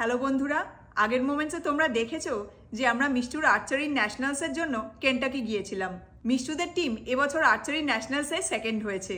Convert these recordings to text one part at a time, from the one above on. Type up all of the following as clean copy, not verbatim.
Hello বন্ধুরা, আগের মোমেন্টসে তোমরা দেখেছো যে আমরা মিষ্টুর আর্চারি ন্যাশনালসের জন্য কেন্টাকি গিয়েছিলাম। মিষ্টুদের টিম এবছর আর্চারি ন্যাশনালসে সেকেন্ড হয়েছে।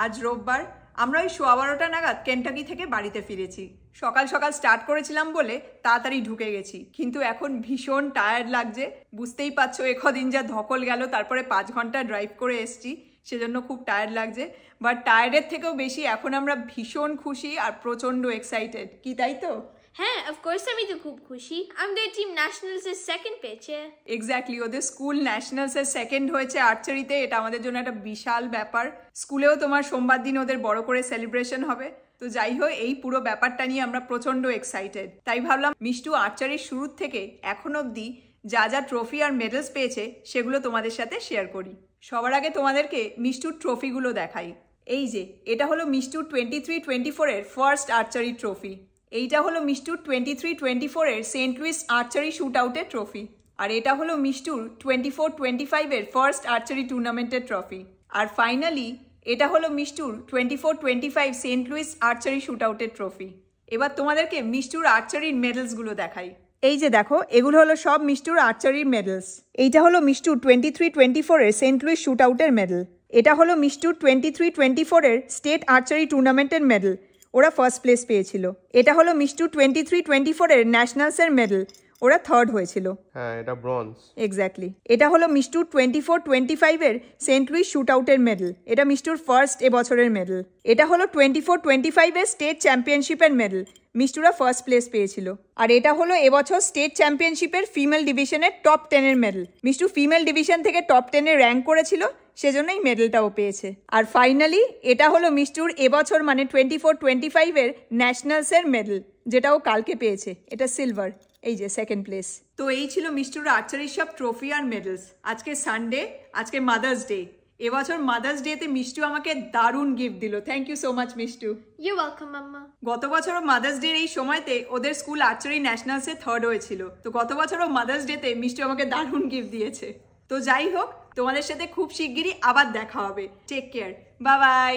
আজ রোববার আমরা ওই 12:15 নাগাদ কেন্টাকি থেকে বাড়িতে ফিরেছি। সকাল সকাল স্টার্ট করেছিলাম বলে তাড়াতাড়ি ঢুকে গেছি, কিন্তু এখন ভীষণ টায়ার্ড লাগছে। বুঝতেই পারছো একদিন যা ধকল গেল, তারপরে 5 ঘন্টা ড্রাইভ করে এসছি, সেজন্য খুব টায়ার্ড লাগছে। বাট টায়ার্ডের থেকেও বেশি এখন আমরা ভীষণ খুশি আর প্রচণ্ড এক্সাইটেড, কি তাই তো? হ্যাঁ, of course আমি তো খুব খুশি। আমাদের টিম ন্যাশনালসের সেকেন্ড পেয়েছে। এক্স্যাক্টলি, ওদের স্কুল ন্যাশনালসের সেকেন্ড হয়েছে আর্চারিতে। এটা আমাদের জন্য একটা বিশাল ব্যাপার। স্কুলেও তোমার সোমবার দিন ওদের বড় করে সেলিব্রেশন হবে। তো যাই হোক, এই পুরো ব্যাপারটা নিয়ে আমরা প্রচণ্ড এক্সাইটেড। তাই ভাবলাম মিষ্টু আর্চারির শুরুর থেকে এখন অবধি যা যা ট্রফি আর মেডেলস পেয়েছে সেগুলো তোমাদের সাথে শেয়ার করি। সবার আগে তোমাদেরকে মিষ্টুর ট্রফিগুলো দেখাই। এই যে এটা হলো মিষ্টুর 23-24 এর ফার্স্ট আর্চারি ট্রফি। এইটা হলো মিষ্টুর 23-24 এর সেন্ট লুইস আর্চারি শুট আউটের ট্রফি। আর এটা হলো মিষ্টুর 24-25 এর ফার্স্ট আর্চারি টুর্নামেন্টের ট্রফি। আর ফাইনালি এটা হলো মিষ্টুর 24-25 সেন্ট লুইস আর্চারি শুট আউটের ট্রফি। এবার তোমাদেরকে মিষ্টুর আর্চারির মেডেলসগুলো দেখাই। এই যে দেখো, এগুলো হলো সব মিষ্টুর আর্চারির মেডেলস। এইটা হলো মিষ্টুর 23-24 এর সেন্ট লুইস শুট আউটের মেডেল। এটা হলো মিষ্টুর 23-24 এর স্টেট আর্চারি টুর্নামেন্টের মেডেল, ওরা ফার্স্ট প্লেস পেয়েছিল। এটা হলো মিষ্টু 23-24 এর ন্যাশনালসের মেডেল, ওরা থার্ড হয়েছিল। হ্যাঁ, এটা ব্রোঞ্জ। এক্স্যাক্টলি। এটা হলো মিষ্টু 24-25 এর সেন্ট লুইস শুট আউটের মেডেল, এটা মিষ্টুর ফার্স্ট এবছরের মেডেল। এটা হলো 24-25 এর স্টেট চ্যাম্পিয়নশিপের মেডেল, মিষ্টুরা ফার্স্ট প্লেস পেয়েছিল। আর এটা হলো এবছর স্টেট চ্যাম্পিয়নশিপের ফিমেল ডিভিশনের টপ 10 এর মেডেল। মিষ্টু ফিমেল ডিভিশন থেকে টপ 10 এ র্যাঙ্ক করেছিল, সেজন্যই মেডেলটাও পেয়েছে। আর ফাইনালি এটা হলো মিষ্টুর এবছর মানে 24-25 এর ন্যাশনালসের মেডেল, যেটাও কালকে পেয়েছে, এটা সিলভার, এই যে সেকেন্ড প্লেস। তো এই ছিল মিষ্টুর আর্চারির সব ট্রফি আর মেডেলস। আজকে সানডে, আজকে মাদার্স ডে। এবছর মাদার্স ডেতে মিষ্টু আমাকে দারুণ গিফট দিল। থ্যাংক ইউ সো মাচ মিষ্টু। You welcome mamma. গত বছরও মাদার্স ডের এই সময়তে ওদের স্কুল আর্চারি ন্যাশনালসে থার্ড হয়েছিল। তো গত বছরও মাদার্স ডেতে মিষ্টু আমাকে দারুণ গিফট দিয়েছে। তো যাই হোক, তোমাদের সাথে খুব শিগগিরই আবার দেখা হবে। Take care, bye bye.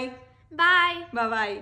Bye bye by.